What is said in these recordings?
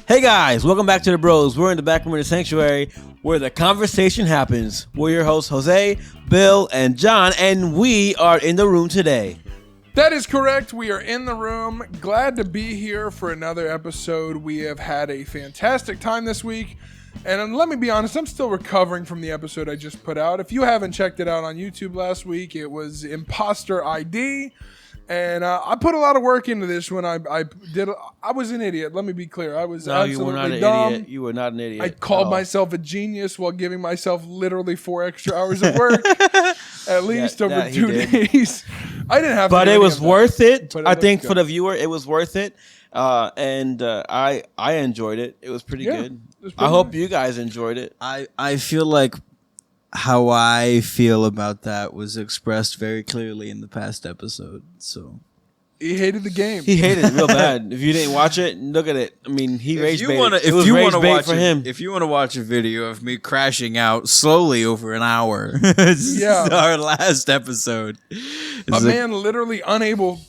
Hey guys, welcome back to the Bros. We're in the back room of the sanctuary where the conversation happens. We're your hosts, Jose, Bill, and John, and we are in the room today. That is correct. We are in the room. Glad to be here for another episode. We have had a fantastic time this week. And let me be honest, I'm still recovering from the episode I just put out. If you haven't checked it out on YouTube last week, it was Imposter ID. And I put a lot of work into this when I was an idiot. Let me be clear. I was absolutely dumb. Idiot. You were not an idiot. I called myself a genius while giving myself literally 4 extra hours of work, at least over 2 days. I didn't have to. But it was worth it. I think good. For the viewer, it was worth it. And I enjoyed it. It was pretty good. I hope you guys enjoyed it. I feel like how I feel about that was expressed very clearly in the past episode. So he hated the game. He hated it real bad. If you didn't watch it, look at it. I mean, he rage baited. If you want to watch a video of me crashing out slowly over an hour, our last episode. Man literally unable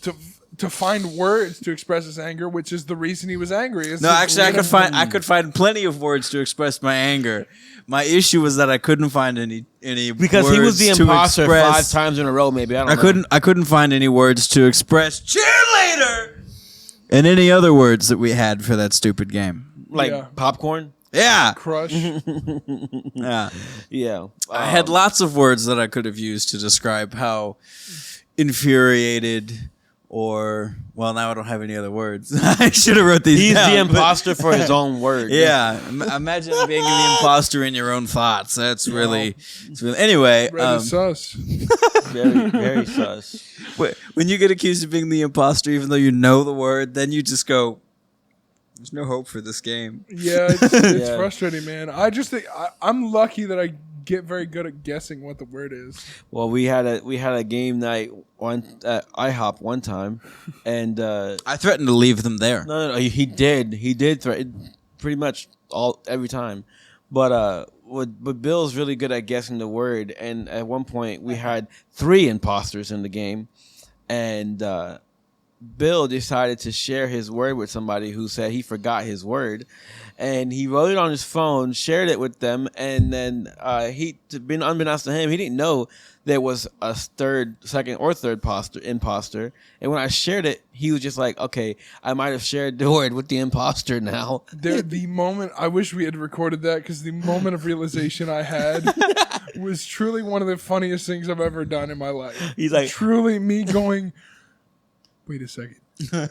to find words to express his anger, which is the reason he was angry. I could find plenty of words to express my anger. My issue was that I couldn't find any because words he was the imposter express, 5 times in a row. Maybe I couldn't find any words to express cheerleader and any other words that we had for that stupid game, like popcorn. Yeah, crush. Yeah. I had lots of words that I could have used to describe how infuriated. Or, well, now I don't have any other worrs. I should have wrote these down. He's the imposter for his own word. Yeah. Imagine being the imposter in your own thoughts. That's really... Anyway. Sus. Very, very sus. When you get accused of being the imposter, even though you know the word, then you just go, there's no hope for this game. Yeah, it's frustrating, man. I just think... I'm lucky that I get very good at guessing what the word is. Well, we had a game night at IHOP one time, and I threatened to leave them there. No, he did threaten pretty much every time, but Bill's really good at guessing the word, and at one point we had 3 imposters in the game, and Bill decided to share his word with somebody who said he forgot his word. And he wrote it on his phone, shared it with them, and then unbeknownst to him, he didn't know there was a second or third imposter. And when I shared it, he was just like, "Okay, I might have shared the word with the imposter now." The moment, I wish we had recorded that, because the moment of realization I had was truly one of the funniest things I've ever done in my life. He's like, truly me going, wait a second.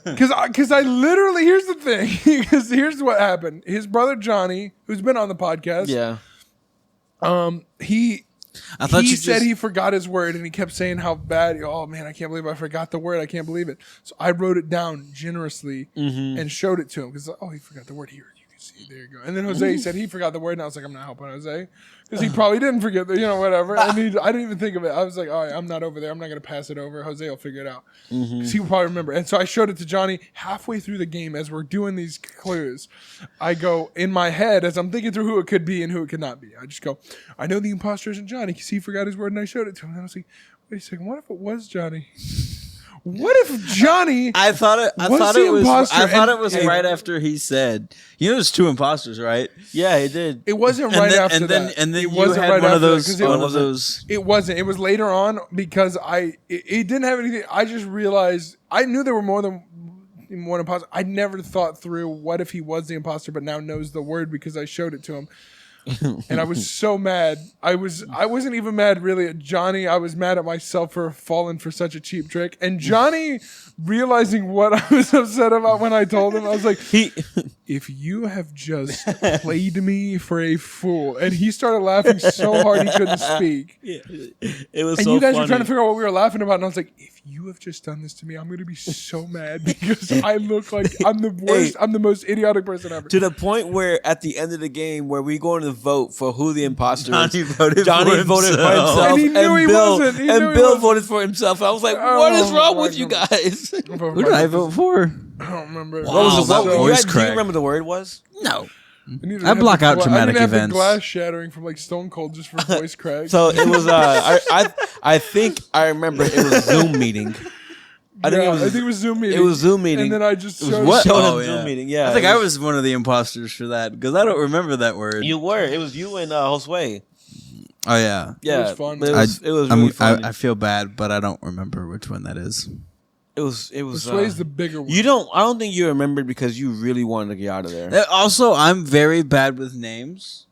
Because I literally, here's the thing, because here's what happened. His brother Johnny, who's been on the podcast, he said he forgot his word, and he kept saying how bad. Oh man, I can't believe I forgot the word. I can't believe it. So I wrote it down generously and showed it to him because he forgot the word. Here, you can see. There you go. And then Jose said he forgot the word, and I was like, I'm not helping Jose because he probably didn't forget the, whatever. And I didn't even think of it. I was like, all right, I'm not over there. I'm not gonna pass it over. Jose will figure it out because he will probably remember. And so I showed it to Johnny halfway through the game as we're doing these clues. I go in my head as I'm thinking through who it could be and who it could not be. I just go, I know the imposter isn't Johnny because he forgot his word, and I showed it to him. And I was like, wait a second, what if it was Johnny? What if Johnny? I thought it was right after he said, there's 2 imposters, right? Yeah, he did. It wasn't right after that. And then it you had one of those. It wasn't. It was later on because it didn't have anything. I just realized I knew there were more than one imposter. I never thought through what if he was the imposter, but now knows the word because I showed it to him. And I was so mad. I wasn't even mad really at Johnny. I was mad at myself for falling for such a cheap trick. And Johnny realizing what I was upset about when I told him, I was like, if you have just played me for a fool. And he started laughing so hard he couldn't speak. Yeah, it was. And so you guys funny. were trying to figure out what we were laughing about, and I was like, if you have just done this to me, I'm going to be so mad because I look like I'm the worst. I'm the most idiotic person ever. To the point where at the end of the game, where we going to vote for who the imposter is, Johnny voted for himself, and he knew he wasn't. Bill voted for himself. I was like, what is wrong with you guys? Who did I vote for? I don't remember. What was the voice do crack. you remember the word was? No. I block out traumatic have events. The glass shattering from like Stone Cold just for voice cracks. So it was. I think I remember it was a Zoom meeting. I think it was Zoom meeting. It was Zoom meeting. And then I just showed what? Zoom meeting. Yeah, I think I was one of the imposters for that because I don't remember that word. You were. It was you and Josue. Oh yeah, It was fun. It was really fun. I feel bad, but I don't remember which one that is. It was. Josue's the bigger one. I don't think you remembered because you really wanted to get out of there. Also, I'm very bad with names.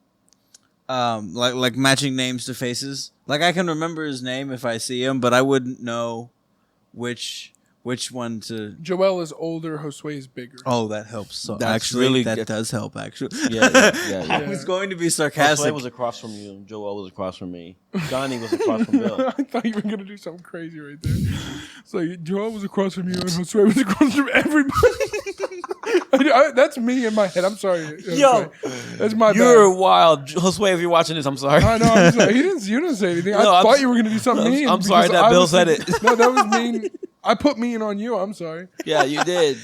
Like matching names to faces. Like I can remember his name if I see him, but I wouldn't know which one to. Joel is older. Josue is bigger. Oh, that helps. So That's actually, really that good. does help. Actually, Yeah. I was going to be Josue sarcastic. was across from you. Joel was across from me. Johnny was across from Bill. I thought you were gonna do something crazy right there. It's like Joel was across from you and Josue was across from everybody. That's me in my head. I'm sorry. Yo, that's my you're bad. wild, Josue. If you're watching this, I'm sorry. I know. I'm sorry. You didn't say anything. No, I thought you were gonna do something mean. I'm sorry because that I Bill was said thinking- it. No, that was mean. I put mean on you. I'm sorry. Yeah, you did.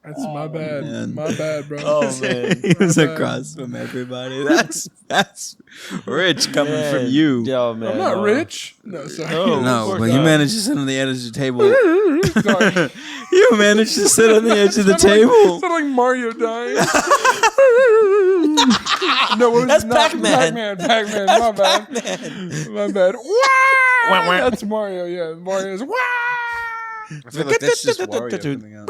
That's my bad. man. My bad, bro. Oh man. He was My bad. across from everybody. That's rich coming Man. from you. Yo, man. I'm not no. rich. No, sorry. No. No, Of course but you not. managed to sit on the edge of the table. Sorry. You managed to sit on the edge of the Sounded table. Sound like Mario dying. No, what was That's it? Not- Pac-Man. Pac-Man. My bad. My bad. Wah, wah. That's Mario. Yeah, Mario's. Wah! I feel like that's just Wario coming out.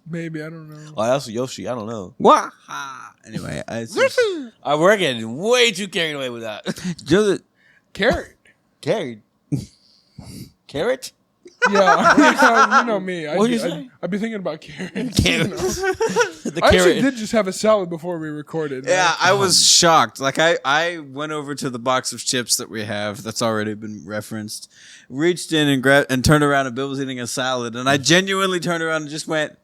Maybe I don't know. Oh, that's Yoshi. I don't know. Waha. Anyway, We're getting way too carried away with that. just, Carrot. Carried. Carrot? Yeah, you know me. What'd you say? I'd be thinking about carrots. Carrot. The I actually carrot. did just have a salad before we recorded. right? yeah, I was shocked. Like I went over to the box of chips that we have that's already been referenced, reached in and grabbed and turned around, and Bill was eating a salad, and I genuinely turned around and just went,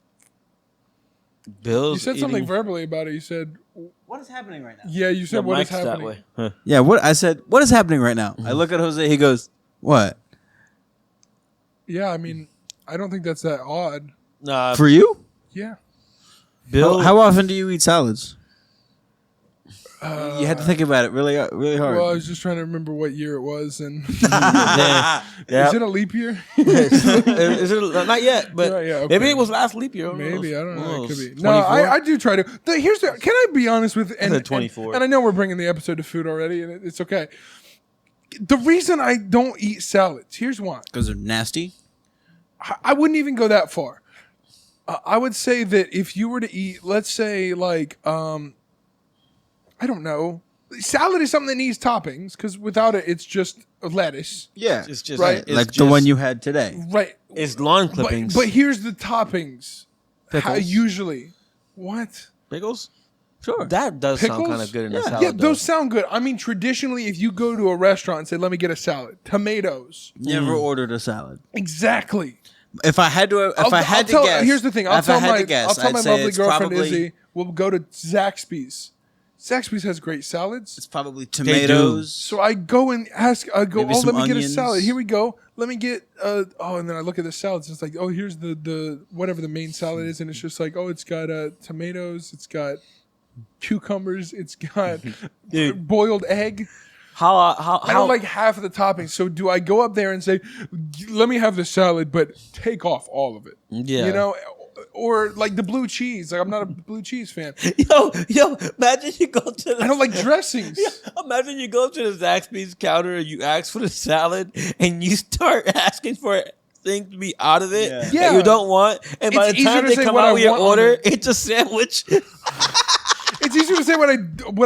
Bill's You said something eating verbally about it. You said, "What is happening right now?" yeah, you the said what is mic's that happening. way. Huh. Yeah, what I said. What is happening right now? I look at Jose. He goes, "What Yeah, I mean, I don't think that's that odd. Nah, for you? Yeah. Bill. How often do you eat salads?" You had to think about it really, really hard. Well, I was just trying to remember what year it was, and yeah. is it a leap year? Is it not yet? But Yeah, okay. maybe it was last leap year. Who Maybe knows? I don't know. Who It could knows? be. No, 24? I do try to. Can I be honest with? And, said 24. And I know we're bringing the episode to food already, and it's okay. The reason I don't eat salads, here's why. Because they're nasty. I wouldn't even go that far. I would say that if you were to eat, let's say, like, I don't know, salad is something that needs toppings because without it, it's just lettuce, Yeah, It's just Right. it's like the just- one you had today. right? It's lawn clippings. But here's the toppings. How, Pickles? usually, what? Pickles. Sure. That does sound Pickles? kind of good in a Yeah. salad. Yeah, though. those sound good. I mean, traditionally, if you go to a restaurant and say, "Let me get a salad," tomatoes, Never ordered a salad. exactly. If I had to, I had to tell, guess, Here's the thing. I'll if I tell had my to guess, I'll tell I'd my say lovely it's girlfriend probably, Izzy. We'll go to Zaxby's. Zaxby's has great salads. It's probably do. tomatoes. So I go and ask. I go, Maybe oh, some let me get a onions. salad. Here we go. Let me get. And then I look at the salads. It's like, oh, here's the whatever the main salad is, and it's just like, oh, it's got tomatoes. It's got cucumbers. It's got Dude. boiled egg. How I don't like half of the toppings. So do I go up there and say, let me have the salad, but take off all of it? Yeah. You know, or like the blue cheese. Like I'm not a blue cheese fan. Yo, imagine you go to the I don't like dressings. Imagine you go to the Zaxby's counter and you ask for the salad and you start asking for things to be out of it Yeah. that Yeah. you don't want. And by It's the time easier to they say come what out I with your want on order, it. it's a sandwich. It's easier to say what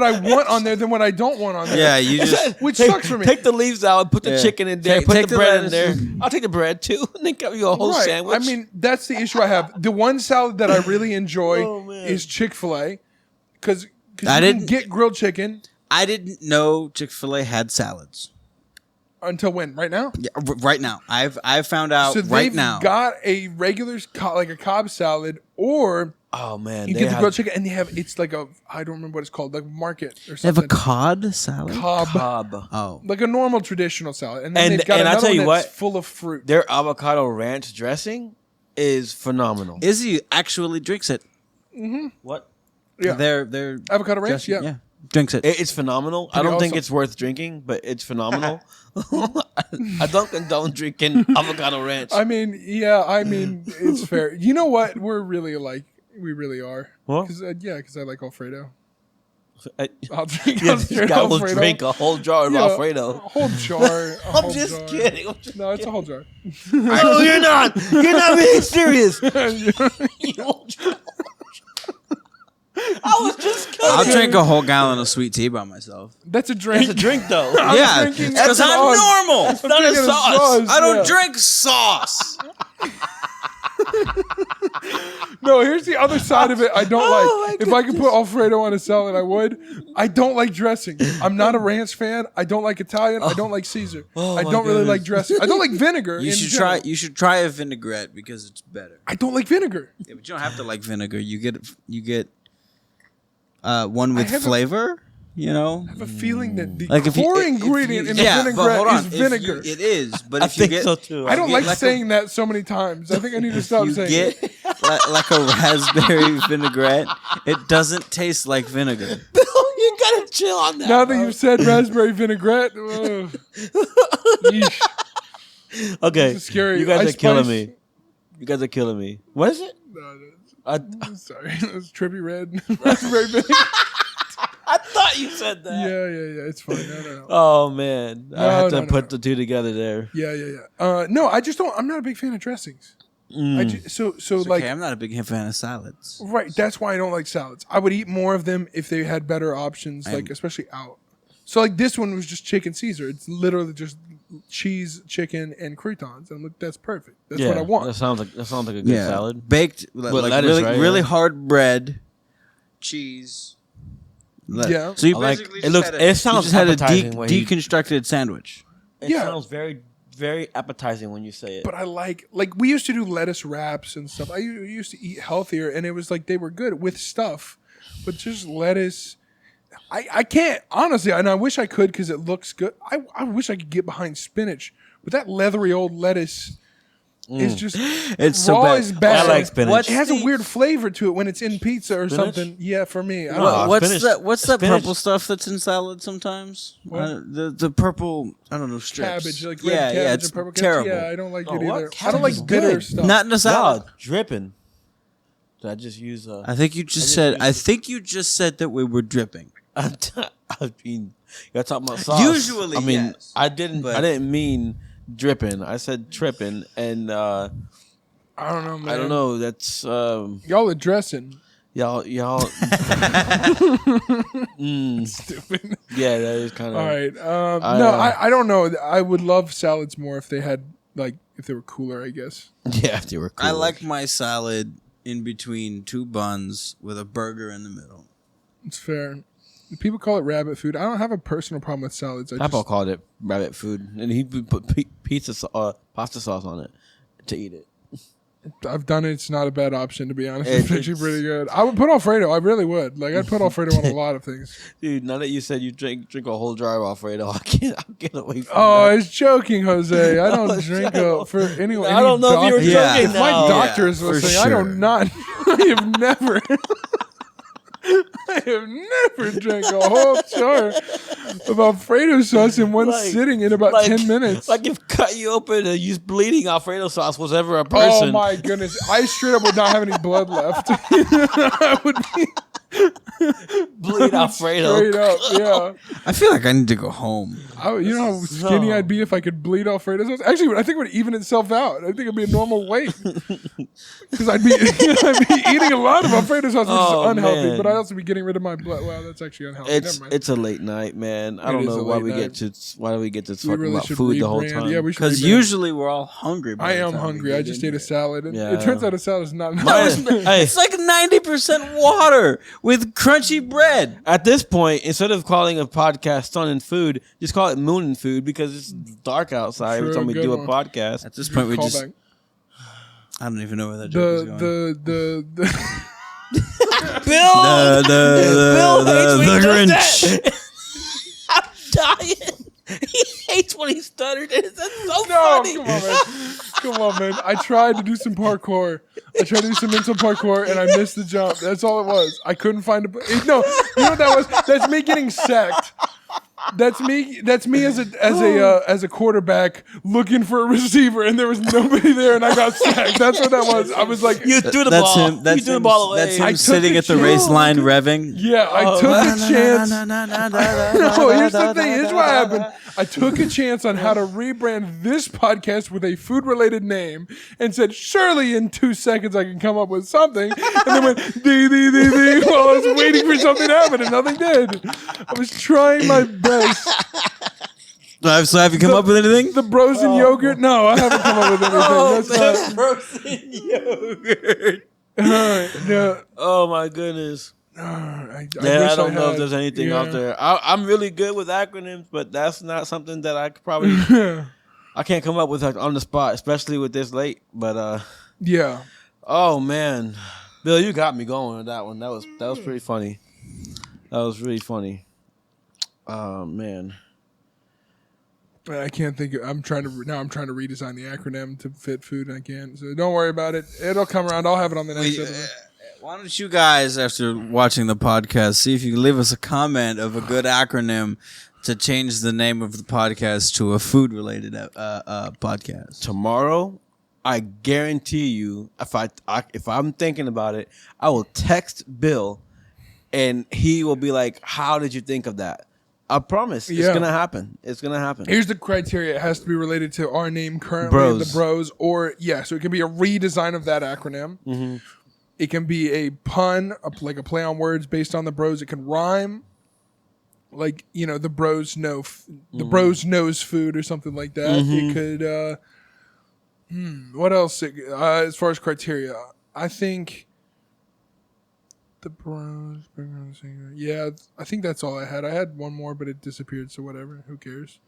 I want on there than what I don't want on there. Yeah, you just Which sucks for me. Take the leaves out, put the Yeah. chicken in there, Take- put take the the bread in there. lettuce. I'll take the bread too, and then give you a whole Right. sandwich. I mean, that's the issue I have. The one salad that I really enjoy Oh, man. is Chick-fil-A because I you didn't- can get grilled chicken I didn't know Chick-fil-A had salads. until when? Right now? Yeah, right now. I've found out So right they've now. got a regular like a Cobb salad, or oh man, you they get the have grilled chicken, and they have it's like a I don't remember what it's called, like market or They have a something. cod salad. Cobb, Cobb. Oh, like a normal traditional salad, and then And- they've got and I'll another tell you one that's what, full of fruit. Their avocado ranch dressing is phenomenal. Izzy actually drinks it. What? Yeah, Their avocado ranch. dressing, Yeah. drinks it. It's phenomenal. I Pretty don't think awesome. it's worth drinking, but it's phenomenal. I don't condone drinking avocado ranch. I mean, it's fair. You know what? We're really alike. We really are. What? Because I like Alfredo. I, I'll drink yeah, a this straight guy will Alfredo. drink a whole jar of Yeah, Alfredo. A whole jar. I'm just kidding. No, it's a whole jar. No, you're not. You're not being serious. You whole jar. I was just kidding. I'll drink a whole gallon of sweet tea by myself. That's a drink. It's a drink, though. Yeah, drinking because I'm sauce. normal. It's not a drinking a sauce. sauce. I don't Yeah. drink sauce. No, here's the other side of it. I don't Oh, like. If I could put Alfredo on a salad, I would. I don't like dressing. I'm not a ranch fan. I don't like Italian. I don't like Caesar. Oh, I my don't really goodness. like dressing. I don't like vinegar. You in should general. try. You should try a vinaigrette because it's better. I don't like vinegar. Yeah, but you don't have to like vinegar. You get one with have a- flavor. You know, I have a feeling that the like if core you, ingredient in the but vinaigrette hold on. is If vinegar. it is, but I if you think get, so, too. I don't get like like saying that so many times. I think I need to stop you saying get it. like a raspberry vinaigrette, it doesn't taste like vinegar. You gotta chill on that. Now that bro. you've said raspberry vinaigrette, yeesh. Okay, This is scary. you guys I are killing spice- me. You guys are killing me. What is it? I Sorry, that's trippy red raspberry vinegar. I thought you said that. Yeah. It's fine. No. Oh man, I No, had to no, put no. the two together there. Yeah. No, I just don't. I'm not a big fan of dressings. So It's like, okay, I'm not a big fan of salads. right. That's why I don't like salads. I would eat more of them if they had better options, like especially out. So like this one was just chicken Caesar. It's literally just cheese, chicken, and croutons. I'm like, that's perfect. That's what I That want. sounds like a good salad. baked With like lettuce, really right? really Yeah. hard bread, cheese. Yeah. So you I like- basically it just looks- had a, it sounds you just had a appetizing when you- deconstructed sandwich. It Yeah. sounds very, very appetizing when you say it. But I like we used to do lettuce wraps and stuff. I used to eat healthier, and it was like they were good with stuff, but just lettuce. I can't honestly, and I wish I could because it looks good. I wish I could get behind spinach, but that leathery old lettuce is just It's so raw bad. is bad. I like spinach. It has a weird flavor to it when it's in pizza or Spinach? something. Yeah, for me. I don't No, know. What's spinach- that? What's that spinach- purple stuff that's in salad sometimes? What? The purple. I don't know strips. Cabbage, like yeah, red cabbage yeah, it's and purple terrible. cabbage. Yeah, I don't like Oh, it what? either. I Cabbage don't like is bitter good. stuff. Not in a salad. God, dripping. Did I just use I think you just said. I think you just said that we were dripping. I mean, you're talking about sauce. Usually, I mean, yes, I didn't mean dripping. I said tripping, and I don't know, man. I don't know. That's Y'all are dressing. y'all. Stupid. Yeah, that is kind of All right. I, No, I don't know. I would love salads more if they had if they were cooler, I guess. Yeah, if they were. Cool. I like my salad in between two buns with a burger in the middle. It's fair. People call it rabbit food. I don't have a personal problem with salads. I Papa just, called it rabbit food, and he would put pasta sauce on it to eat it. I've done it. It's not a bad option, to be honest. It- It's actually it's- pretty good. I would put Alfredo. I really would. I'd put Alfredo on a lot of things. Dude, now that you said you drink a whole jar of Alfredo, I can't. I'll get away from Oh, I that. was joking, Jose. I don't was drink joking. for anyone. I don't know if you were Yeah. If my now. doctor is Yeah, for listening, I sure. don't not. I have never. I have never drank a whole jar of Alfredo sauce in one Like- sitting in about 10 minutes. Like if cut you open and use bleeding Alfredo sauce was ever a person. Oh my goodness! I straight up would not have any blood left. I would be bleed Alfredo. straight up. Yeah. I feel like I need to go home. You know how skinny No. I'd be if I could bleed Alfredo sauce. Actually, I think it would even itself out. I think it'd be a normal weight because I'd be eating a lot of Alfredo sauce, which Oh, is unhealthy. man. But I'd also be getting rid of my blood. Wow, that's actually unhealthy. It's Never mind. it's a late night, man. I It don't is know a why late we night. get to we talking really about should food the whole rebrand. time. Yeah, we should. Because rebrand. usually we're all hungry. by I the am time we hungry. get I just into ate a it. salad, and Yeah. it turns out a salad is not. Hey, It's like 90% water with crunchy bread. at this point, instead of calling a podcast Sun and Food, just call it Moon and Food because it's dark outside every True, time we good do a one. podcast. At this point, we just. Callback. I don't even know where that joke is going. The Bill, Bill hates when he does Grinch. that. I'm dying. He hates when he stuttered. That's so No, funny. come on, man. Come on, man. I tried to do some parkour. I tried to do some mental parkour, and I missed the jump. That's all it was. I couldn't find a... No, you know what that was? That's me getting sacked. That's me. That's me as a quarterback looking for a receiver, and there was nobody there, and I got sacked. That's what that was. I was like, You threw the That's ball. him. That's you threw the him. ball away. That's him I took sitting the at the chance. race line revving. yeah, I took a chance. No, here's the thing. Here's what happened. I took a chance on how to rebrand this podcast with a food-related name, and said, surely in 2 seconds I can come up with something, and then went dee dee dee dee while I was waiting for something to happen, and nothing did. I was trying my best. So have you come up with anything? The bros and yogurt? No, I haven't come up with anything. That's not. frozen yogurt. No. Oh my goodness. I Yeah, wish I don't know if had. there's anything Yeah. out there. I'm really good with acronyms, but that's not something that I could probably. I can't come up with like, on the spot, especially with this late. But Yeah. oh man, Bill, you got me going with that one. That was pretty funny. That was really funny. Oh man. I can't think. I'm trying to redesign the acronym to fit food. And I can't. So don't worry about it. It'll come around. I'll have it on the next episode. Why don't you guys, after watching the podcast, see if you can leave us a comment of a good acronym to change the name of the podcast to a food-related podcast. Tomorrow, I guarantee you, if I'm thinking about it, I will text Bill, and he will be like, "How did you think of that?" I promise, Yeah. it's gonna happen. It's gonna happen. Here's the criteria. It has to be related to our name currently, Bros. the Bros, or so it can be a redesign of that acronym. Mm-hmm. It can be a pun, like a play on words based on the Bros. It can rhyme, like the Bros know, the Bros knows food or something like that. It could. What else? As far as criteria, I think. The Bros. Yeah, I think that's all I had. I had one more, but it disappeared. So whatever. Who cares?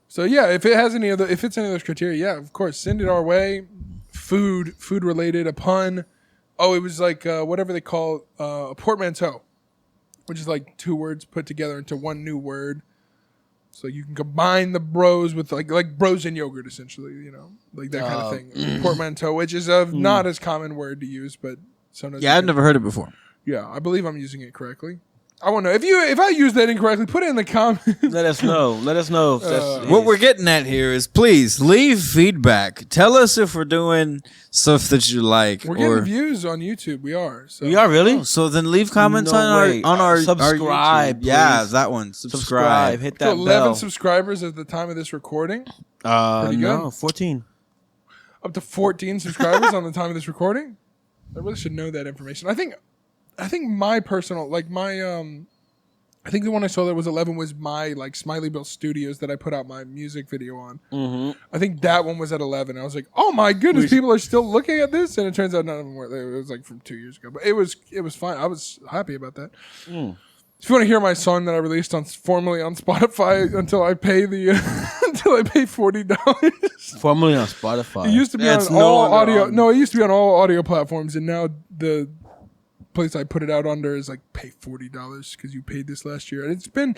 So yeah, if it's any of those criteria, yeah, of course, send it our way. Food related, a pun. Oh, it was like whatever they call a portmanteau, which is like 2 words put together into one new word. So you can combine the Bros with like Bros and yogurt, essentially. Like that kind of thing. Portmanteau, which is a not as common word to use, but sometimes. Yeah, I've never heard it before. Yeah, I believe I'm using it correctly. I want to know if I use that incorrectly. Put it in the comments. Let us know. Let us know. If that's What we're getting at here is, please leave feedback. Tell us if we're doing stuff that you like. We're getting views on YouTube. We are. So. we are really. So then leave comments No on way. our Subscribe, YouTube. Yeah, please. that one. Subscribe. Hit So that 11 bell. subscribers at the time of this recording. No, good. 14. Up to 14 subscribers on the time of this recording. I really should know that information. I think my personal, I think the one I saw that was 11 was my Smiley Bill Studios that I put out my music video on. Mm-hmm. I think that one was at 11. I was like, oh my goodness, people are still looking at this, and it turns out none of them were. It was like from 2 years ago, but it was fine. I was happy about that. If you want to hear my song that I released formally on Spotify until I pay $40. Formerly on Spotify. It used to be It's on no all longer audio. on- No, it used to be on all audio platforms, and now the place I put it out under is like pay $40 because you paid this last year. And it's been.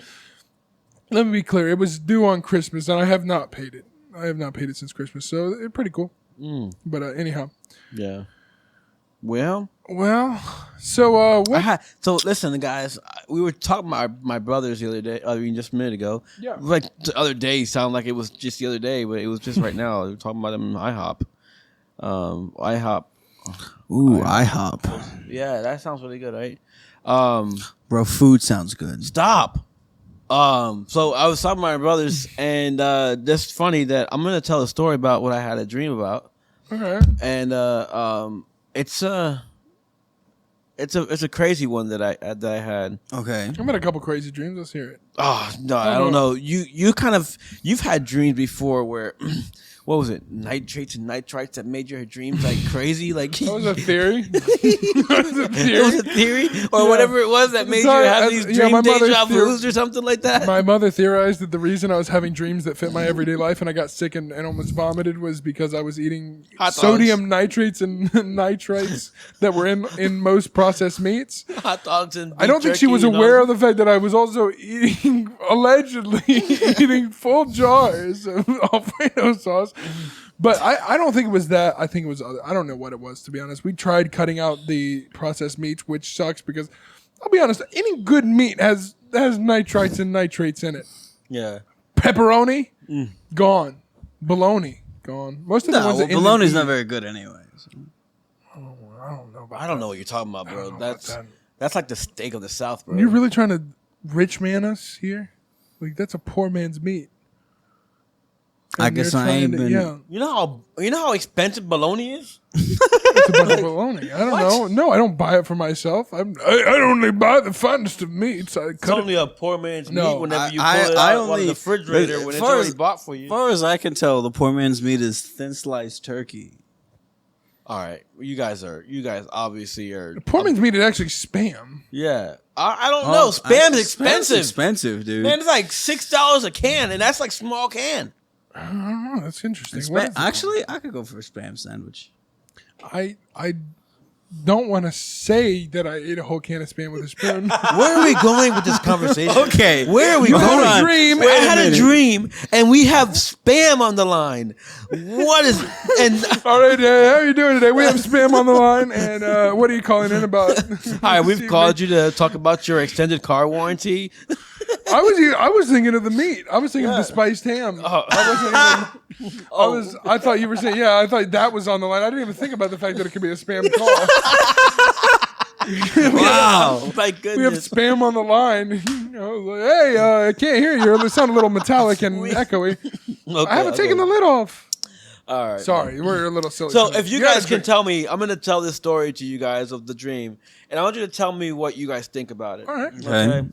Let me be clear. It was due on Christmas, and I have not paid it. I have not paid it since Christmas, so it's pretty cool. But anyhow, Yeah. Well, so what? so listen, guys. We were talking about my brothers the other day. I mean, just a minute ago. Yeah. Like the other day sounded like it was just the other day, but it was just right now. We were talking about them in IHOP. IHOP. Ooh, IHOP. Yeah, that sounds really good, right? Bro, food sounds good. Stop. So I was talking to my brothers, and that's funny that I'm gonna tell a story about what I had a dream about, Okay. and it's a crazy one that I had. Okay. I've had a couple crazy dreams. Let's hear it. Oh no, I don't know. You've had dreams before where what was it? Nitrates and nitrites that made your dreams like crazy. Like That was a theory. it was a theory or whatever it was that made you have these dream my mother's deja theory- vus or something like that. My mother theorized that the reason I was having dreams that fit my everyday life and I got sick and almost vomited was because I was eating Hot dogs. sodium nitrates and nitrites that were in most processed meats. Hot dogs and I don't think she was aware of the fact that I was also allegedly eating full jars of Alfredo sauce. But I don't think it was that. I think it was other. I don't know what it was, to be honest. We tried cutting out the processed meats, which sucks because I'll be honest, any good meat has nitrites and nitrates in it. Yeah. Pepperoni, gone. Bologna, gone. Most of the ones that bologna's not very good anyway. So. I don't know about I don't know what you're talking about, bro. that. That's like the steak of the South, bro. You're really trying to rich man us here? Like, that's a poor man's meat. I And guess you're I trying ain't to- been. Yeah, You know how expensive bologna is? it's a bunch of bologna. I don't know. No, I don't buy it for myself. I only buy the finest of meats. I It's cut it. only a poor man's No, meat whenever you pull I- it I out of only- the refrigerator as when it's far already as- bought for you. As far as I can tell, the poor man's meat is thin sliced turkey. All right, you guys obviously are. Poor man's meat is actually spam. Yeah, I don't know. Spam's expensive. Expensive, dude. Man, it's like $6 a can, and that's like small can. I don't know. That's interesting. What is it? Actually, I could go for a spam sandwich. I don't want to say that I ate a whole can of spam with a spoon. Where are we going with this conversation? Okay, Where are we You going? had a dream. I had a minute. dream, and we have spam on the line. What is and? All right, how are you doing today? We have spam on the line, and what are you calling in about? Hi, we've called you to talk about your extended car warranty. I was thinking of the meat. I was thinking of the spiced ham. I thought you were saying, yeah, I thought that was on the line. I didn't even think about the fact that it could be a spam call. Wow, my We have goodness. spam on the line. You know, like, hey, I can't hear you. They sound a little metallic and echoey. Okay, I haven't okay. taken the lid off. All right. Sorry, we're a little silly. So tonight. if you gotta guys can drink. tell me, I'm gonna tell this story to you guys of the dream, and I want you to tell me what you guys think about it. All right. Okay.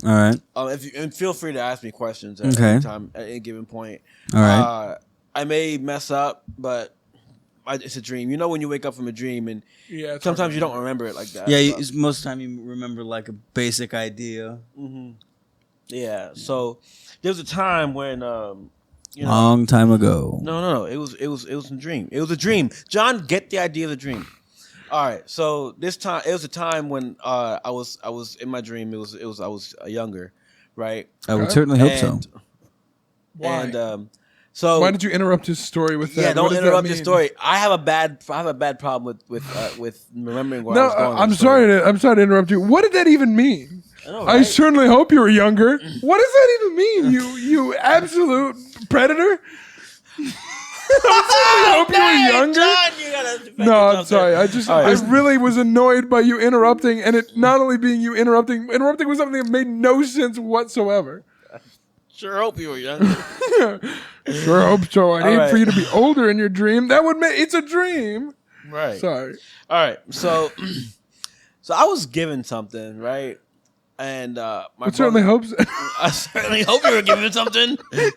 All right. And feel free to ask me questions at Okay. any time, at any given point. All right. I may mess up, but it's a dream. You know when you wake up from a dream, and Yeah, it's sometimes you don't remember it like that. Yeah, but- most of the time you remember like a basic idea. yeah. So there was a time when you know. Long time ago. No. It was a dream. It was a dream. John, get the idea of the dream. All right. So this time, it was a time when I was in my dream. I was younger, right? I would Okay. certainly hope so. And- Why? And so Why did you interrupt his story with that? yeah, What don't does that interrupt the mean? story. I have a bad problem with remembering where I No, was going. with I'm the story. I'm sorry to interrupt you. What did that even mean? I know, I right? certainly hope you were younger. What does that even mean? You absolute predator. I hope you were younger. John, you gotta defend No, yourself I'm sorry. there. I really was annoyed by you interrupting, and it not only being you interrupting was something that made no sense whatsoever. Sure hope you were younger. Sure hope so. I All need right. for you to be older in your dream. That would make it's a dream. Right. Sorry. All right. So I was given something, right? And my I certainly brother- hope so. I certainly hope you were given something. You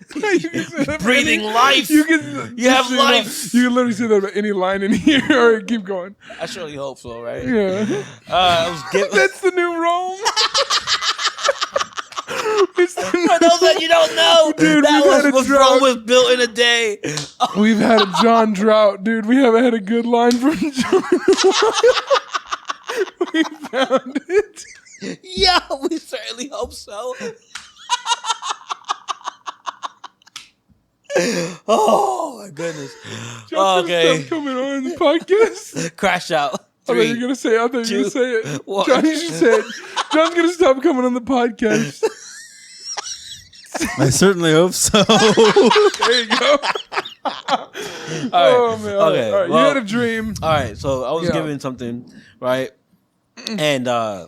can say that for Breathing any- life. You can. You have say that- life. You can literally say that about any line in here. All right, keep going. I surely hope so, right? Yeah. I was given. That's the new Rome. It's the For those that you don't know, Dude, that we've had a was drought. Rome was built in a day. We've had a John drought, dude. We haven't had a good line from John. We found it. Yeah, we certainly hope so. Oh my goodness. John's Okay. gonna stop coming on the podcast. Crash out. I thought you were 3. gonna say. I thought you were gonna 2, say it. 1. John, you should say it. John's gonna stop coming on the podcast. I certainly hope so. There you go. Oh man. All right. Okay, All right. well- You had a dream. All right, so I was Yeah. given something, right? And my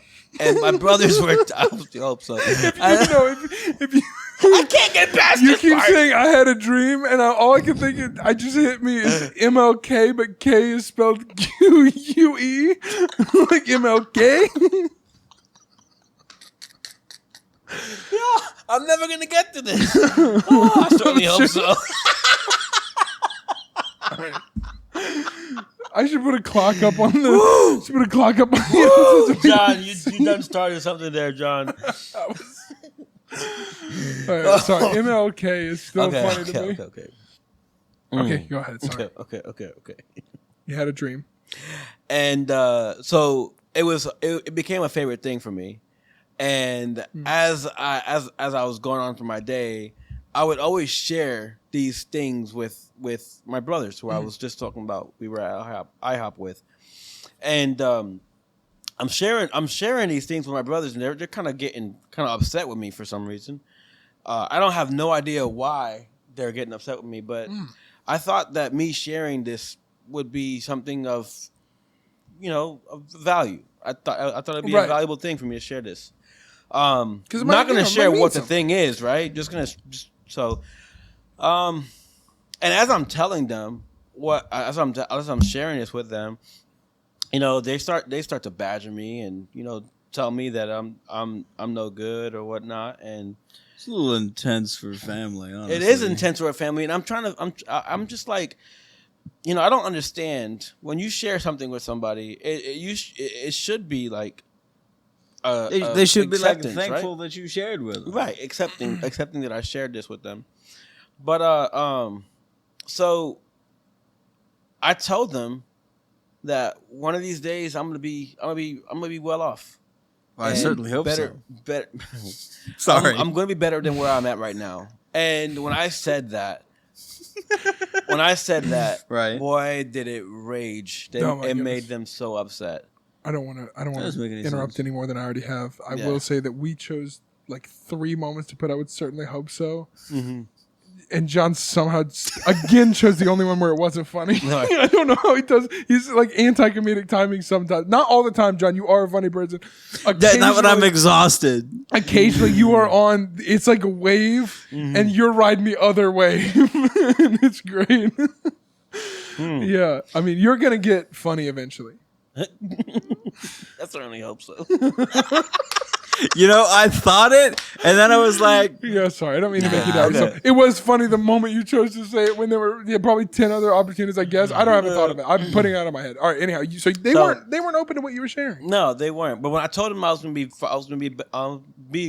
brothers were. I hope so. If you I can't get past you this keep part. saying I had a dream, and all I can think of, I just hit me is MLK, but K is spelled QUE, like MLK. I'm never gonna get to this. Oh, I certainly hope so. I should put a clock up on the. Should put a clock up on the episodes. John, you done started something there, John. All right, sorry, MLK is still Okay, funny to me. okay. Okay, go ahead. Sorry, Okay. you had a dream. And so it became a favorite thing for me. And as I was going on through my day, I would always share these things with my brothers, who I was just talking about. We were at IHOP with, and I'm sharing these things with my brothers, and they're kind of getting kind of upset with me for some reason. I don't have no idea why they're getting upset with me, but I thought that me sharing this would be something of, of value. I thought it'd be a valuable thing for me to share this. I'm not going to share what the thing is, right? And as I'm telling them as I'm sharing this with them, they start to badger me and tell me that I'm no good or whatnot, and it's a little intense for family. Honestly. It is intense for a family, and I'm just like, I don't understand when you share something with somebody. It should be like. They should be like thankful that you shared with them. Right, accepting that I shared this with them. But so I told them that one of these days I'm gonna be well off. Well, I certainly hope better. Sorry, I'm gonna be better than where I'm at right now. And when I said that, right, boy, did it rage! It made them so upset. I don't want to interrupt any more than I already have. I will say that we chose like 3 moments to put. I would certainly hope so. Mm-hmm. And John somehow again chose the only one where it wasn't funny. No. I don't know how he does. He's like anti-comedic timing sometimes. Not all the time, John. You are a funny person. Not when I'm exhausted. Occasionally you are on. It's like a wave, and you're riding the other wave. And it's great. Yeah. I mean, you're going to get funny eventually. I certainly hope so. I thought it, and then I was like, "Yeah, sorry, I don't mean to make you down." Okay. So it was funny the moment you chose to say it when there were probably 10 other opportunities. I guess I haven't thought of it. I'm putting it out of my head. All right. Anyhow, so they weren't open to what you were sharing. No, they weren't. But when I told them I was gonna be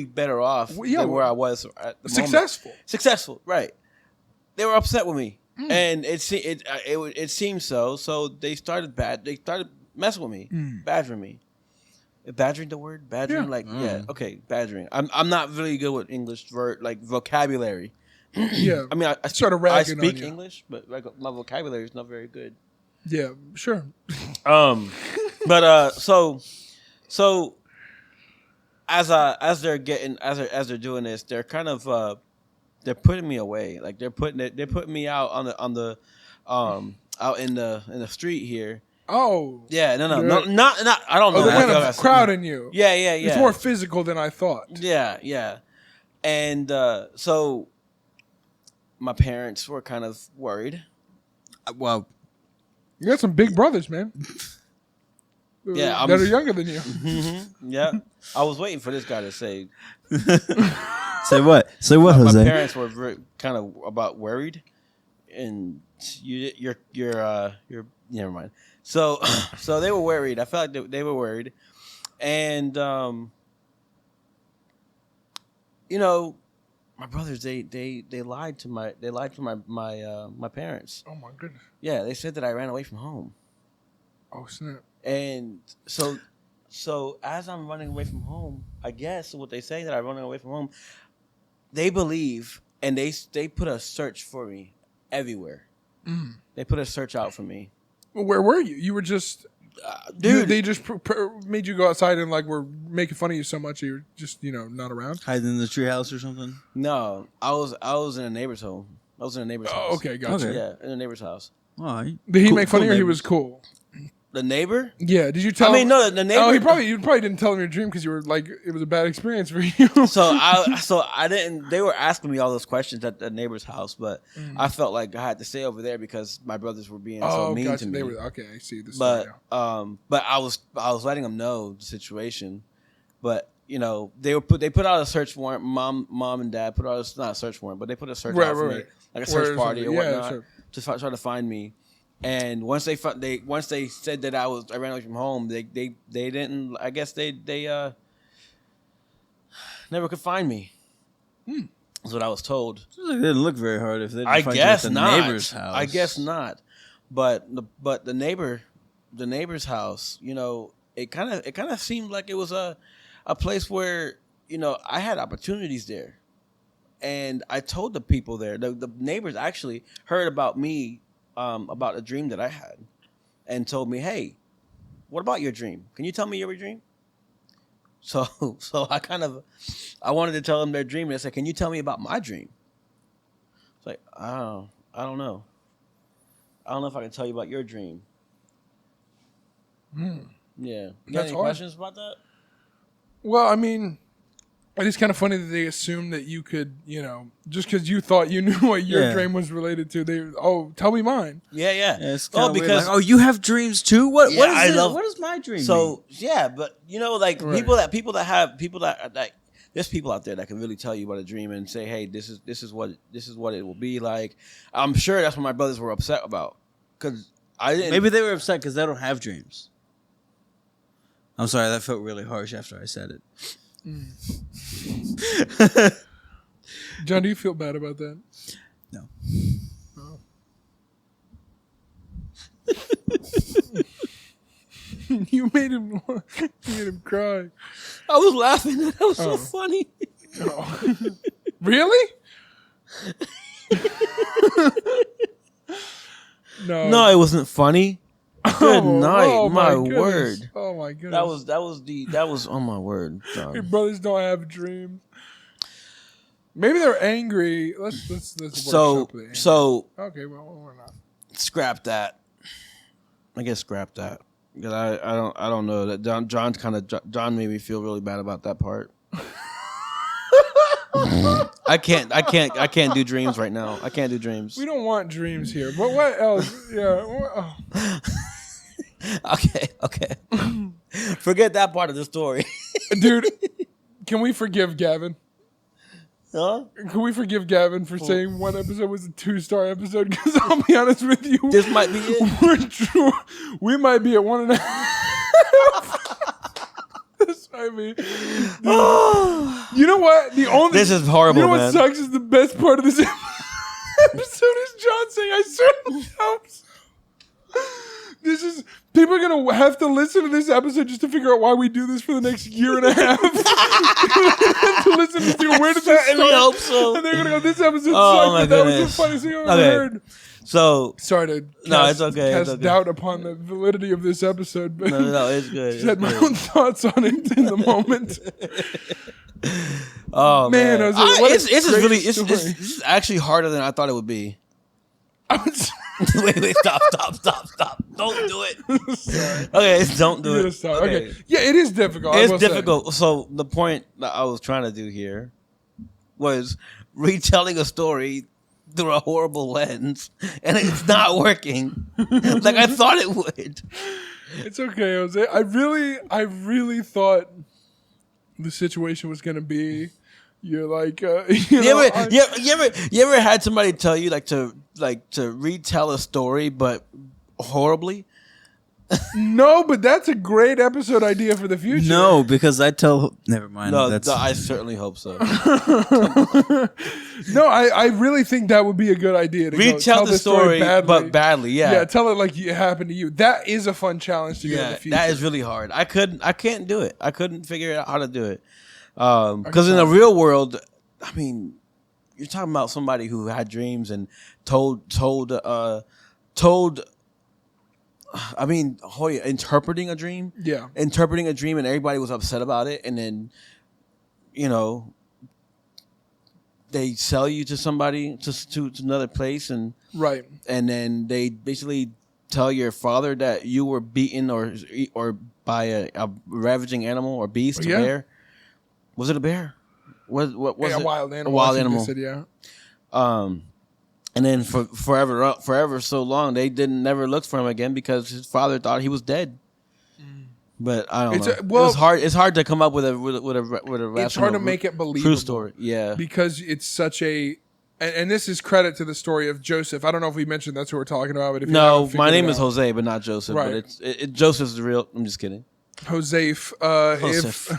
better off than where I was at the moment. Successful, right? They were upset with me, and it seemed so. So they started messing with me, badgering me. Badgering the word? Badgering? Okay, badgering. I'm not really good with English vocabulary. Yeah. I mean, I speak English, but my vocabulary is not very good. Yeah, sure. But so as they're doing this, they're kind of they're putting me away. Like they're putting me out on the out in the street here. Oh. Yeah, no, not. I don't know. They're kind of crowding you. Yeah. It's more physical than I thought. Yeah. And so my parents were kind of worried. Well, you got some big brothers, man. Yeah, that are younger than you. Mm-hmm. Yeah, I was waiting for this guy to say. Say what? Say what, Jose? My parents were kind of about worried, and you're never mind. So they were worried. I felt like they were worried, and my brothers they lied to my my parents. Oh my goodness. Yeah, they said that I ran away from home. Oh snap. And so as I'm running away from home, I guess what they say that I'm running away from home, they believe, and they put a search for me everywhere. They put a search out for me. Well, where were you? You were just, dude. They just made you go outside and were making fun of you so much you're just not around. Hiding in the treehouse or something. No, I was in a neighbor's home. I was in a neighbor's house. Okay, gotcha. Yeah, in a neighbor's house. All right. Did he make fun of you? Or he was cool. The neighbor? Yeah. Did you tell? I mean, no. The neighbor. Oh, you probably didn't tell him your dream because you were it was a bad experience for you. So I didn't. They were asking me all those questions at the neighbor's house, but I felt like I had to stay over there because my brothers were being so mean to me. Okay, I see this. But I was letting them know the situation, but they put out a search warrant. Mom and dad put out not a search warrant, but they put a search out for me, like a search party or whatnot, to try to find me. And once they said that I ran away from home, they didn't. I guess they never could find me. That's what I was told. It didn't look very hard if they didn't I find guess you at the not. neighbor's house. I guess not. But the neighbor's house, it kind of seemed like it was a place where I had opportunities there, and I told the people there. The neighbors actually heard about me. About a dream that I had, and told me, "Hey, what about your dream? Can you tell me your dream?" So I wanted to tell them their dream. And I said, "Can you tell me about my dream?" It's like, I don't know. I don't know if I can tell you about your dream. Yeah. You got That's any hard. questions about that? Well, I mean, it is kind of funny that they assumed that you could, just because you thought you knew what your dream was related to, tell me mine. Yeah. Yeah, it's Well, kinda weird, because like, you have dreams too. What Yeah, is I it? love- What does my dream mean? So yeah, but like Right. people that like there's people out there that can really tell you about a dream and say, hey, this is what it will be like. I'm sure that's what my brothers were upset about because I didn't. Maybe they were upset because they don't have dreams. I'm sorry, that felt really harsh after I said it. John, do you feel bad about that? No. Oh. You made him cry. I was laughing. That was Oh. so funny. Oh. Really? No. No, it wasn't funny. Good night, oh my goodness. word. Oh my goodness. That was oh my word. Your John. brothers don't have dreams. Maybe they're angry. Let's So workshop the anger. Okay, well we're not. scrap that. I guess scrap that because I don't know that John made me feel really bad about that part. I can't do dreams right now. I can't do dreams. We don't want dreams here. But what else? Yeah. Okay. Forget that part of the story. Dude, can we forgive Gavin? Huh? Can we forgive Gavin for saying one episode was a 2-star episode? Because I'll be honest with you, This might be it. we might be at 1.5. This might be. Dude, you know what? This is horrible, You know what man. sucks is the best part of this episode is John saying, "I certainly hope so." This is people are gonna have to listen to this episode just to figure out why we do this for the next year and a half. To listen to see where did this certainly start? hope so. And they're gonna go, "This episode Oh, sucked, my but that was goodness. the funniest thing I've Okay. ever heard." So Sorry to No, cast, it's okay, cast it's okay. doubt upon the validity of this episode, but no, it's good. just It's had my good. own thoughts on it in the moment. Oh Man, man, Jose, what a this is great really story. this is actually harder than I thought it would be. wait, stop! Don't do it. Sorry. Okay, don't do You gotta it. stop. Okay. Yeah, it is difficult. I It's will say. difficult. So the point that I was trying to do here was retelling a story through a horrible lens, and it's not working like I thought it would. It's okay, Jose. I really thought the situation was gonna be. You're like, you ever had somebody tell you to retell a story but horribly? no, but that's a great episode idea for the future. No, because I tell. Never mind. No, That's I certainly hope so. No, I really think that would be a good idea to Retell tell the story, badly. but badly. Yeah, Yeah, tell it like it happened to you. That is a fun challenge to get in the yeah. future. That is really hard. I can't do it. I couldn't figure out how to do it. Because in the real world, I mean, you're talking about somebody who had dreams and told. I mean, interpreting a dream. Yeah. Interpreting a dream, and everybody was upset about it, and then, they sell you to somebody to another place, and Right. then they basically tell your father that you were beaten or by a ravaging animal or beast, Yeah. a bear. Was it a bear? What was Yeah, it? a wild animal. A wild I think they animal. said, yeah. And then for forever so long, they never looked for him again because his father thought he was dead. But I don't know. It was hard. It's hard to come up with a rational, It's hard to make it believable. true story. Yeah, Because it's such a, and this is credit to the story of Joseph. I don't know if we mentioned that's who we're talking about, but if you no, haven't my figured name it is out. Jose, but not Joseph. Right. But Joseph's the real. I'm just kidding. Joseph. Joseph.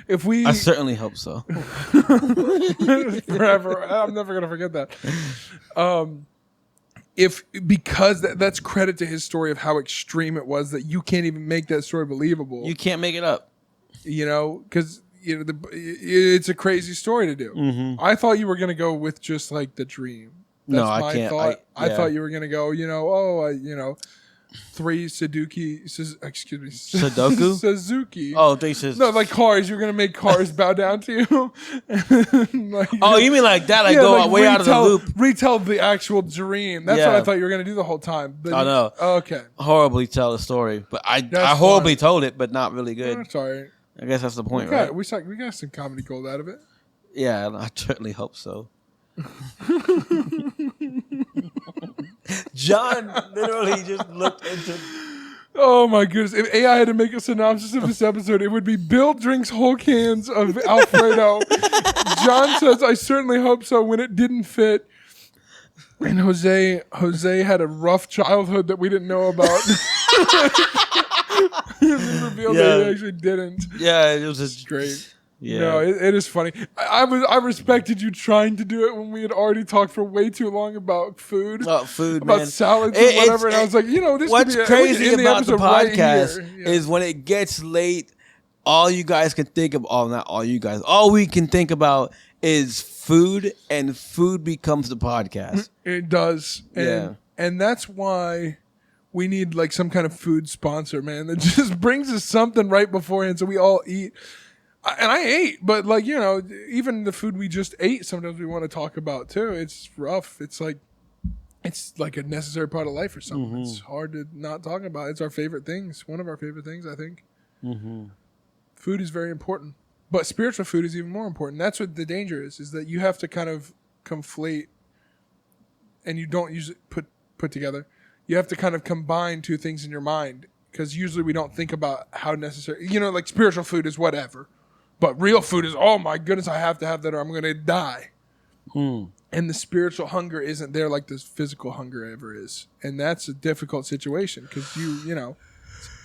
If we I certainly hope so. forever, I'm never gonna forget that. Because that's credit to his story of how extreme it was that you can't even make that story believable. You can't make it up. Because it's a crazy story to do. Mm-hmm. I thought you were gonna go with just like the dream. No, That's I my can't. Thought. I yeah. thought you were gonna go. 3 Suzuki. Sudoku? Suzuki. Oh, they said. No, like cars. You're gonna make cars bow down to you. Like, Oh, you mean like that? Like yeah, go like way out of the loop. Retell the actual dream. That's what Yeah. I thought you were gonna do the whole time. But I know. Okay. Horribly tell the story, but I That's horribly fine. told it, but not really good. That's all right. I guess that's the point, We right? got some comedy gold out of it. Yeah, I certainly hope so. John literally just looked into. Oh my goodness! If AI had to make a synopsis of this episode, it would be: Bill drinks whole cans of Alfredo. John says, "I certainly hope so." When it didn't fit, and Jose had a rough childhood that we didn't know about. We revealed that he actually didn't. Yeah, it was just Great. Yeah. No, it is funny. I respected you trying to do it when we had already talked for way too long about food. Food, About man. salads It- and whatever, and I it's- was like, this What's could be crazy in about the episode right podcast here. Yeah. is when it gets late, all you guys can think of, not all you guys, all we can think about is food, and food becomes the podcast. It does. Yeah. And that's why we need like some kind of food sponsor, man, that just brings us something right beforehand so we all eat. And I ate, but like, even the food we just ate, sometimes we want to talk about too. It's rough. It's like a necessary part of life or something. Mm-hmm. It's hard to not talk about. It's our favorite things. One of our favorite things, I think. Mm-hmm. Food is very important, but spiritual food is even more important. That's what the danger is that you have to kind of conflate, and you don't usually put together. You have to kind of combine two things in your mind, because usually we don't think about how necessary, like spiritual food is whatever, but real food is, oh my goodness, I have to have that or I'm going to die. And the spiritual hunger isn't there like this physical hunger ever is. And that's a difficult situation, because it's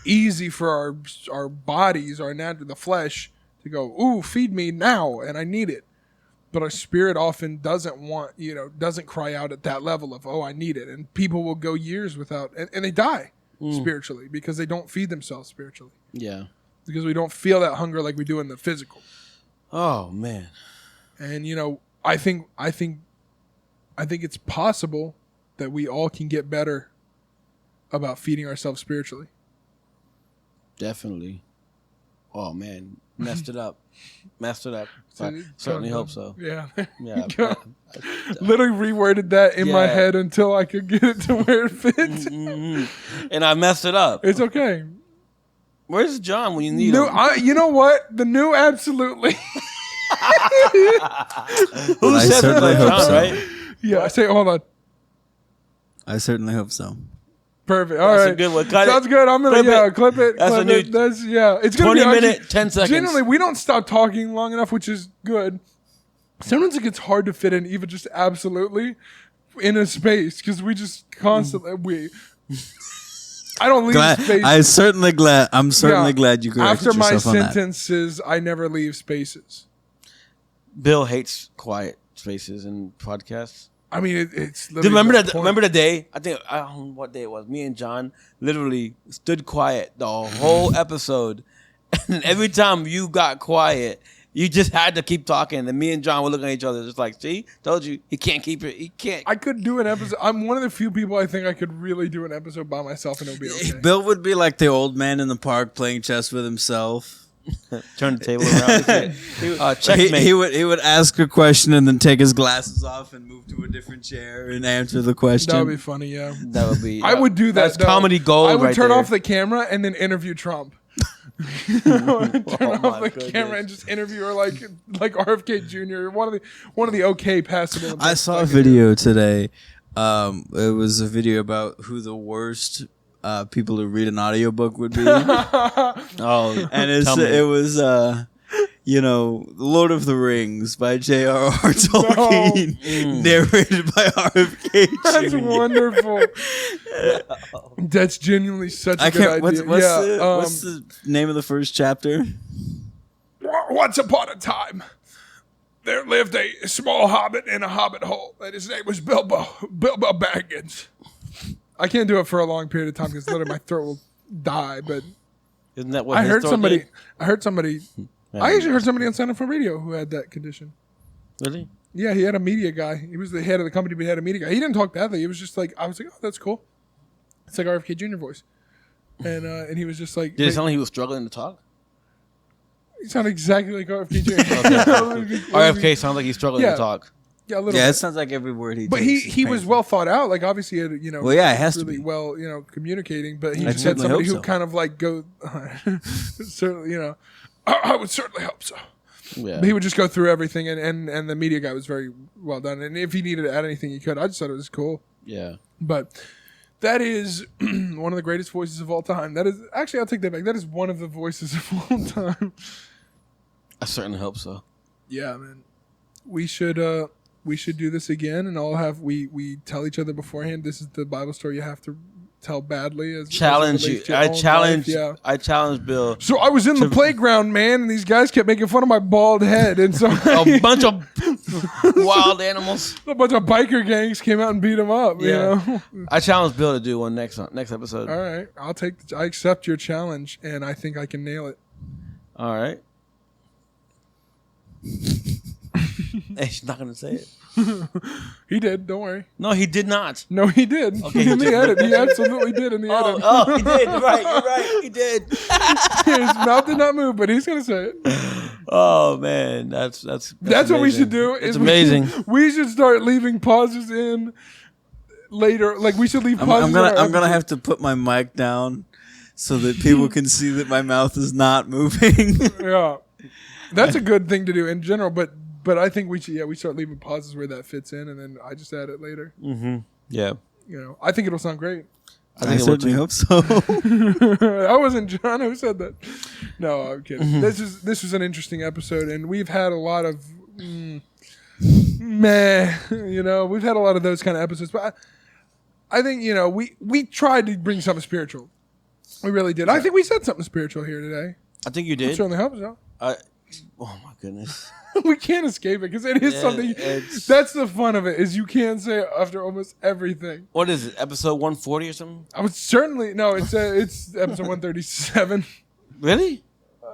easy for our bodies, the flesh, to go, ooh, feed me now, and I need it. But our spirit often doesn't cry out at that level of, oh, I need it. And people will go years without, and they die spiritually because they don't feed themselves spiritually. Yeah. Because we don't feel that hunger like we do in the physical. Oh man. And I think it's possible that we all can get better about feeding ourselves spiritually. Definitely. Oh man, messed it up. But certainly hope so. Yeah. Yeah. Literally reworded that in my Yeah. head until I could get it to where it fits. And I messed it up. It's okay. Where's John when you need New, him? you know what? The new absolutely. Who I said certainly that? hope John, so. right? Yeah, hold on. I certainly hope so. Perfect. All right. That's a good one. Cut Sounds it. good. I'm gonna Clip it. clip it. That's clip a new it. That's it's gonna 20 be minute, actually- 10 seconds. Generally, we don't stop talking long enough, which is good. Sometimes it gets hard to fit in, even just absolutely in a space, because we just constantly I don't leave space. I'm certainly glad you corrected After my yourself on that. sentences, I never leave spaces. Bill hates quiet spaces in podcasts. I mean, it's. Do you remember literally that? the point. Remember the day? I think I don't know what day it was. Me and John literally stood quiet the whole episode, and every time you got quiet, you just had to keep talking. And me and John were looking at each other, just like, "See, told you, he can't keep it. He can't." I could do an episode. I'm one of the few people I think I could really do an episode by myself and it'll be okay. Bill would be like the old man in the park playing chess with himself. Turn the table around. Checkmate. He would ask a question and then take his glasses off and move to a different chair and answer the question. That would be funny, yeah. That would be. I would do that. That's though. comedy gold. I would right turn there. off the camera and then interview Trump. Turn off the camera and just interview her like RFK Jr. One of the okay passable. I saw a video today. It was a video about who the worst people to read an audiobook would be. Oh, And it was Lord of the Rings by J.R.R. Tolkien, narrated by RFK That's Jr. wonderful. That's genuinely such a I good can't. idea. What's the name of the first chapter? Once upon a time, there lived a small hobbit in a hobbit hole, and his name was Bilbo Baggins. I can't do it for a long period of time because literally my throat will die. But Isn't that what I his heard throat somebody. did? I actually heard somebody on Stand Up for Radio who had that condition. Really? Yeah, he had a media guy. He was the head of the company, but he had a media guy. He didn't talk badly. It was just like, I was like, oh, that's cool. It's like RFK Jr. voice. And he was just like... Did it sound like he was struggling to talk? He sounded exactly like RFK Jr. RFK sounds like he's struggling to talk. Yeah, a little Yeah, bit. it sounds like every word he But takes he is was painful. well thought out. Like, obviously, he had, you know... Well, yeah, it has to really be. well, you know, communicating. But he I just had certainly somebody hope who so. kind of like go... certainly, you know... I would certainly hope so. Yeah. But he would just go through everything, and the media guy was very well done. And if he needed to add anything, he could. I just thought it was cool. Yeah. But that is one of the greatest voices of all time. That is actually, I'll take that back. That is one of the voices of all time. I certainly hope so. Yeah, man. We should do this again, and all have we tell each other beforehand. This is the Bible story you have to tell badly. As Challenge it you. relates to your I own challenge. life. Yeah. I challenge Bill. So I was in the playground, man, and these guys kept making fun of my bald head, and so A bunch of wild animals. a bunch of biker gangs came out and beat him up. Yeah. You know. I challenge Bill to do one next episode. All right, I accept your challenge, and I think I can nail it. All right. Hey, she's not gonna say it. He did. Don't worry. No, he did not. No, he did. Okay, in he the did. edit, he absolutely did in the edit. Oh, he did. You're right. He did. His mouth did not move, but he's gonna say it. Oh man, that's That's what we amazing. should do. It's is amazing. We should start leaving pauses in later. Like we should leave pauses. I'm gonna have to put my mic down so that people can see that my mouth is not moving. Yeah, that's a good thing to do in general. But I think we should. Yeah, we start leaving pauses where that fits in, and then I just add it later. Mm-hmm. Yeah. You know, I think it'll sound great. I it will certainly too. hope so. I wasn't John who said that. No, I'm kidding. Mm-hmm. This was an interesting episode, and we've had a lot of meh. You know, we've had a lot of those kind of episodes, but I think you know we tried to bring something spiritual. We really did. I think we said something spiritual here today. I think you It did. certainly helps out. Oh my goodness. We can't escape it because it is Yeah, something. it's- That's the fun of it is you can't say it after almost everything. What is it? Episode 140 or something? I would certainly no. It's episode 137. Really?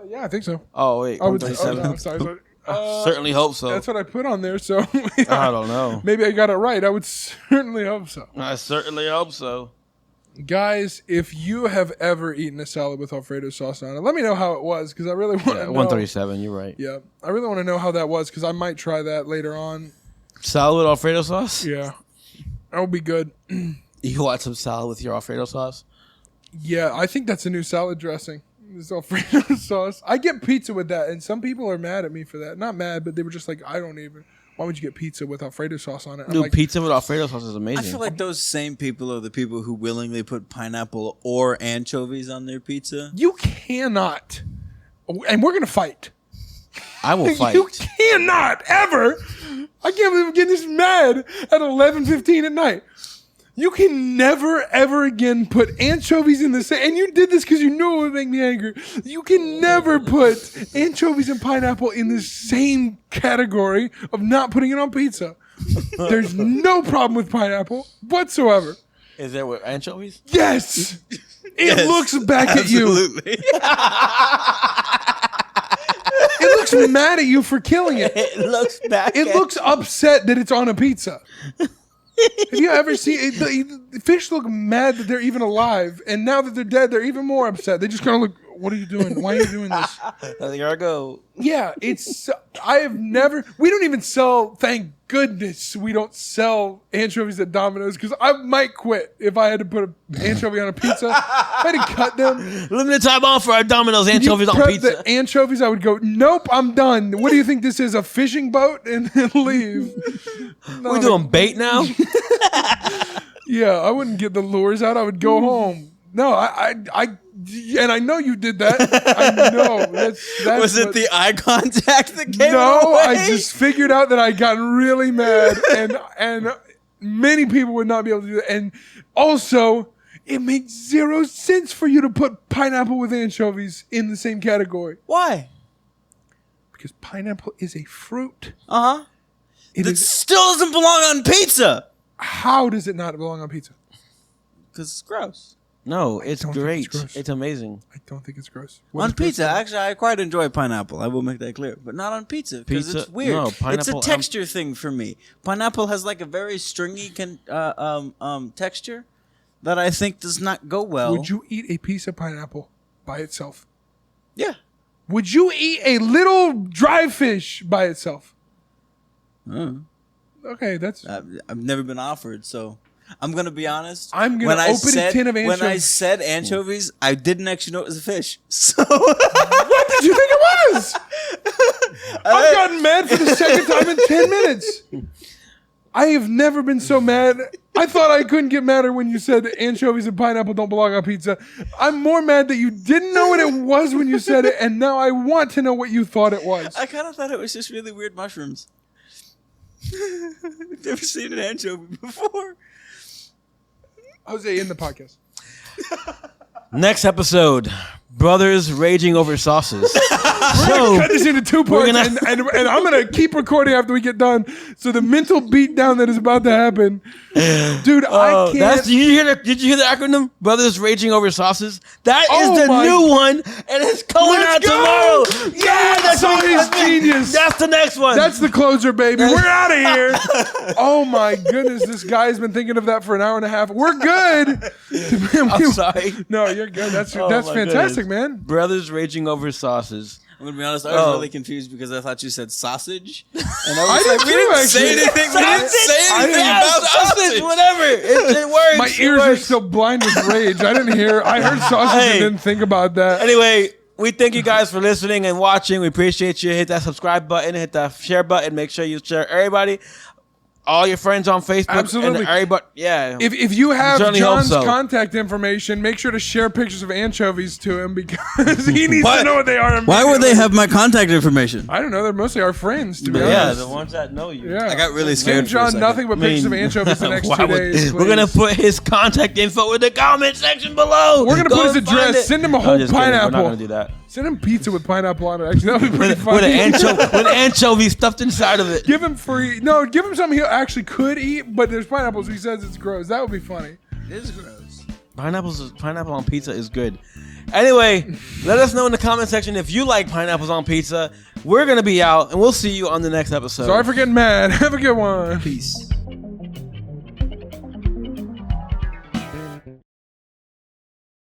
Yeah, I think so. Oh wait, I would. 137. I'm sorry. Certainly hope so. That's what I put on there. So I don't know. maybe I got it right. I would certainly hope so. I certainly hope so. Guys, if you have ever eaten a salad with Alfredo sauce on it, let me know how it was because I really want to Yeah, know. 137. You're right. Yeah, I really want to know how that was because I might try that later on. Salad with Alfredo sauce. Yeah, that would be good. You want some salad with your Alfredo sauce? Yeah, I think that's a new salad dressing. This Alfredo sauce. I get pizza with that, and some people are mad at me for that. Not mad, but they were just like, I don't even. Why would you get pizza with Alfredo sauce on it? I'm Dude, like, pizza with Alfredo sauce is I amazing. feel like those same people are the people who willingly put pineapple or anchovies on their pizza. you cannot, and we're gonna fight. I will fight. You cannot ever. I can't believe I'm getting this mad at 11:15 at night. You can never ever again put anchovies in the same. And you did this because you knew it would make me angry. You can never put anchovies and pineapple in the same category of not putting it on pizza. There's no problem with pineapple whatsoever. Is there with anchovies? Yes, it Yes, looks back at you. Absolutely. It looks mad at you for killing it. It looks back. It looks upset that it's on a pizza. Have you ever seen it? The fish look mad that they're even alive, and now that they're dead, they're even more upset. They just kind of look, what are you doing? Why are you doing this? There I go. Yeah, it's. I have never. We don't even sell. Thank goodness we don't sell anchovies at Domino's because I might quit if I had to put an anchovy on a pizza. If I had to cut them. Limited time offer at Domino's anchovies You on prep pizza. The anchovies, I would go, nope, I'm done. What do you think this is, a fishing boat? And then leave. No, We doing bait now? Yeah, I wouldn't get the lures out. I would go home. No, and I know you did that. I know. That's Was it what- the eye contact that gave No, it away? I just figured out that I got really mad, and many people would not be able to do that. And also, it makes zero sense for you to put pineapple with anchovies in the same category Why? because pineapple is a fruit. Uh huh. It It is. still doesn't belong on pizza How does it not belong on pizza? because it's gross. No, it's don't think great. it's gross. It's amazing. I don't think it's gross. What On is gross? pizza, actually, I quite enjoy pineapple. I will make that clear, but not on pizza because Pizza- it's weird. no, It's pineapple- a texture thing for me. Pineapple has like a very stringy texture that I think does not go well. Would you eat a piece of pineapple by itself? Yeah. Would you eat a little dry fish by itself? Okay, that's. I've never been offered, so I'm gonna be honest. I'm gonna open a tin of anchovies. When I said anchovies, I didn't actually know it was a fish. So What did you think it was? I've gotten mad for the second time in 10 minutes. I have never been so mad. I thought I couldn't get madder when you said anchovies and pineapple don't belong on pizza. I'm more mad that you didn't know what it was when you said it, and now I want to know what you thought it was. I kind of thought it was just really weird mushrooms. I've never seen an anchovy before. Jose, in the podcast. Next episode, brothers raging over sauces. Cut this into 2 parts, and I'm going to keep recording after we get done. So the mental beatdown that is about to happen. Dude, I can't. Did you hear the acronym? Brothers raging over sauces? That is the my- new one, and it's coming out Let's go! tomorrow. Yeah, that's so he's genius. That's the next one. That's the closer, baby. We're out of here. Oh my goodness, this guy's been thinking of that for an hour and a half. We're good. I'm sorry. No, you're good. That's Oh, that's my fantastic, goodness. man. Brothers raging over sauces. I'm gonna be honest. I was really confused because I thought you said sausage, and I was I like, did "We too, didn't actually. say anything. We didn't say anything Yeah, about sausage." whatever. It works. My It ears are works. still blind with rage. I didn't hear. I heard sausage Hey. and didn't think about that. Anyway, we thank you guys for listening and watching. We appreciate you. Hit that subscribe button, hit that share button. Make sure you share everybody, all your friends on Facebook. Absolutely. And everybody, yeah. If you have Certainly hope John's so. contact information, make sure to share pictures of anchovies to him because he needs to know what they are. Why would they immediately. have my contact information? I don't know. They're mostly our friends, to be yeah, honest. the ones that know you. Yeah. I got really scared Send for a John second. nothing but pictures of anchovies the next why 2 would- days. We're gonna please. put his contact info in the comment section below. We're gonna Go put his and find address. it. Send him a No, whole just kidding. We're not pineapple. gonna do that. Send him pizza with pineapple on it. Actually, that would be pretty funny. With anchovy stuffed inside of it. Give him free. No, give him something he actually could eat, but there's pineapples. He says it's gross. That would be funny. It is gross. Pineapple on pizza is good. Anyway, let us know in the comment section if you like pineapples on pizza. We're gonna be out, and we'll see you on the next episode. Sorry for getting mad. Have a good one. Peace.